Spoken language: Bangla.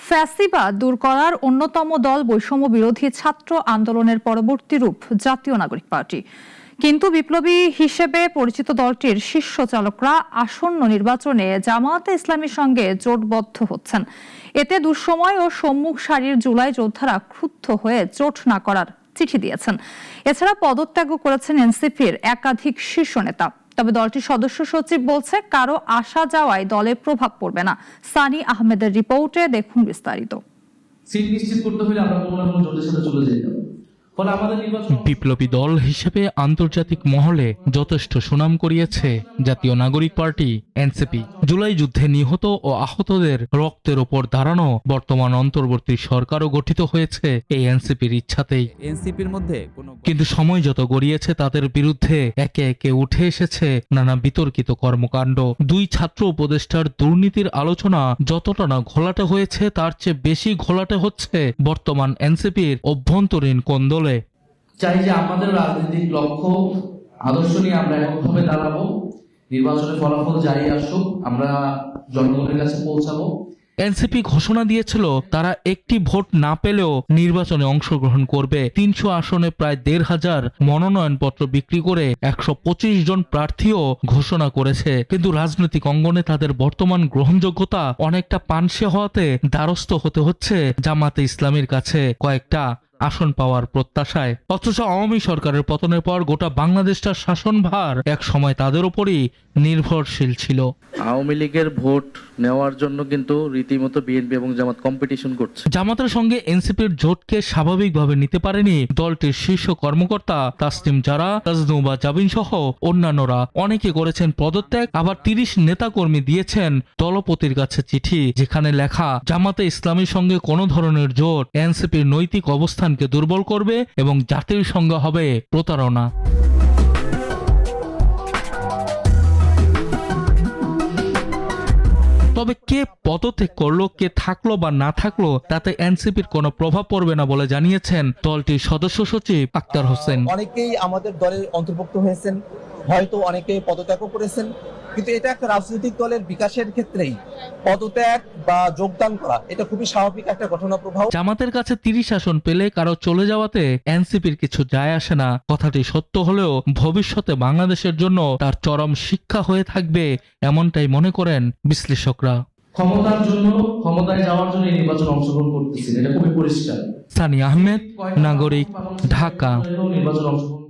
ফ্যাসিবাদ দূর করার অন্যতম দল বৈষম্য বিরোধী ছাত্র আন্দোলনের পরবর্তী রূপ জাতীয় নাগরিক পার্টি। কিন্তু বিপ্লবী হিসেবে পরিচিত দলটির শীর্ষ চালকরা আসন্ন নির্বাচনে জামায়াতে ইসলামীর সঙ্গে জোটবদ্ধ হচ্ছেন। এতে দুঃসময় ও সম্মুখ সারির জুলাই যোদ্ধারা ক্ষুব্ধ হয়ে জোট না করার চিঠি দিয়েছেন। এছাড়া পদত্যাগও করেছেন এনসিপির একাধিক শীর্ষ নেতা। তবে দলটির সদস্য সচিব বলছে কারো আসা যাওয়ায় দলের প্রভাব পড়বে না। সানি আহমেদের রিপোর্টে দেখুন বিস্তারিত। সিট নিশ্চিত করতে হলে আমরা কোনো না কোনো জোটের সাথে চলে যেতে হবে। ফলে আমাদের বিপ্লবী দল হিসেবে আন্তর্জাতিক মহলে যথেষ্ট সুনাম করিয়েছে জাতীয় নাগরিক পার্টি এনসিপি। জুলাই যুদ্ধে নিহত ও আহতদের রক্তের ওপর দাঁড়ানো বর্তমান অন্তর্বর্তী সরকারও গঠিত হয়েছে এই এনসিপির ইচ্ছাতেই। এনসিপির মধ্যে কিন্তু সময় যত গড়িয়েছে তাদের বিরুদ্ধে একে একে উঠে এসেছে নানা বিতর্কিত কর্মকাণ্ড। দুই ছাত্র উপদেষ্টার দুর্নীতির আলোচনা যতটা না ঘোলাটে হয়েছে তার চেয়ে বেশি ঘোলাটে হচ্ছে বর্তমান এনসিপির অভ্যন্তরীণ কোন্দল। চাই যে আমাদের রাজনৈতিক লক্ষ্য আদর্শ নিয়ে আমরা এককভাবে দাঁড়াবো, নির্বাচনের ফলাফল যাই আসুক আমরা জনগণের কাছে পৌঁছাবো। এনসিপি ঘোষণা দিয়েছিল তারা একটি ভোট না পেলেও নির্বাচনে অংশগ্রহণ করবে। ৩০০ আসনে প্রায় ১৫০০ মনোনয়নপত্র বিক্রি করে ১২৫ জন প্রার্থীও ঘোষণা করেছে। কিন্তু রাজনৈতিক অঙ্গনে তাদের বর্তমান গ্রহণযোগ্যতা অনেকটা পানসে হওয়াতে দ্বারস্থ হতে হচ্ছে জামাতে ইসলামীর কাছে কয়েকটা আসন পাওয়ার প্রত্যাশায়। অথচ আওয়ামী সরকারের পতনের পর গোটা বাংলাদেশটার শাসনভার এক সময় তাদের উপরই নির্ভরশীল ছিল। আওয়ামী লীগের ভোট নেওয়ার জন্য কিন্তু রীতিমতো বিএনপি এবং জামাত কম্পিটিশন করছে। জামাতের সঙ্গে এনসিপির জোটকে স্বাভাবিকভাবে নিতে পারেনি দলটির শীর্ষ কর্মকর্তা তাসনিম জারা, তাজনু বা জাবিন সহ অন্যান্যরা। অনেকে করেছেন পদত্যাগ, আবার ৩০ নেতাকর্মী দিয়েছেন দলপতির কাছে চিঠি, যেখানে লেখা জামাতে ইসলামীর সঙ্গে কোনো ধরনের জোট এনসিপির নৈতিক অবস্থানকে দুর্বল করবে এবং জাতির সঙ্গে হবে প্রতারণা। তবে কে পদত্যাগ করলো, কে থাকলো বা না থাকলো তাতে এনসিপির কোনো প্রভাব পড়বে না বলে জানিয়েছেন দলটির সদস্য সচিব আক্তার হোসেন। অনেকেই আমাদের দলের অন্তর্ভুক্ত হয়েছেন, হয়তো অনেকে পদত্যাগও করেছেন, কিন্তু এটা একটা রাজনৈতিক দলের বিকাশের ক্ষেত্রেই পদত্যাগ বা যোগদান করা এটা খুবই স্বাভাবিক একটা ঘটনা প্রবাহ। জামাতের কাছে ৩০ আসন পেলে কারো চলে যাওয়াতে এনসিপির কিছু যায় আসে না। কথাটি সত্য হলেও ভবিষ্যতে বাংলাদেশের জন্য তার চরম শিক্ষা হয়ে থাকবে এমনটাই মনে করেন বিশ্লেষকরা। ক্ষমতার জন্য, ক্ষমতায় যাওয়ার জন্য এই নির্বাচন অংশগ্রহণ করতেছেন, এটা খুবই পরিষ্কার। সানি আহমেদ, নাগরিক, ঢাকা। নির্বাচন অংশগ্রহণ